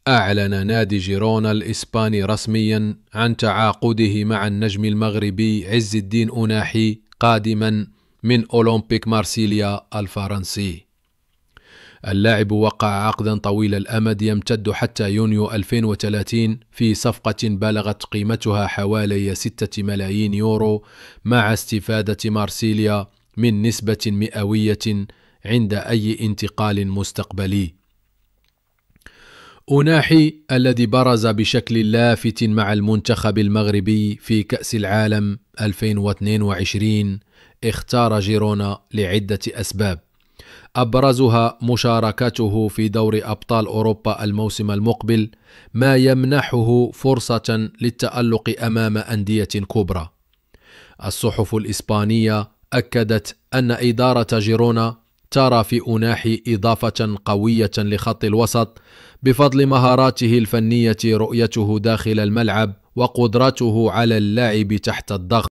أعلن نادي جيرونا الإسباني رسميا عن تعاقده مع النجم المغربي عز الدين أناحي قادما من أولمبيك مارسيليا الفرنسي. اللاعب وقع عقدا طويل الأمد يمتد حتى يونيو 2030 في صفقة بلغت قيمتها حوالي 6 ملايين يورو، مع استفادة مارسيليا من نسبة مئوية عند أي انتقال مستقبلي. أناحي الذي برز بشكل لافت مع المنتخب المغربي في كأس العالم 2022 اختار جيرونا لعدة أسباب، أبرزها مشاركته في دور أبطال أوروبا الموسم المقبل، ما يمنحه فرصة للتألق أمام أندية كبرى. الصحف الإسبانية أكدت أن إدارة جيرونا ترى في أناحي إضافة قوية لخط الوسط بفضل مهاراته الفنية، رؤيته داخل الملعب، وقدرته على اللعب تحت الضغط.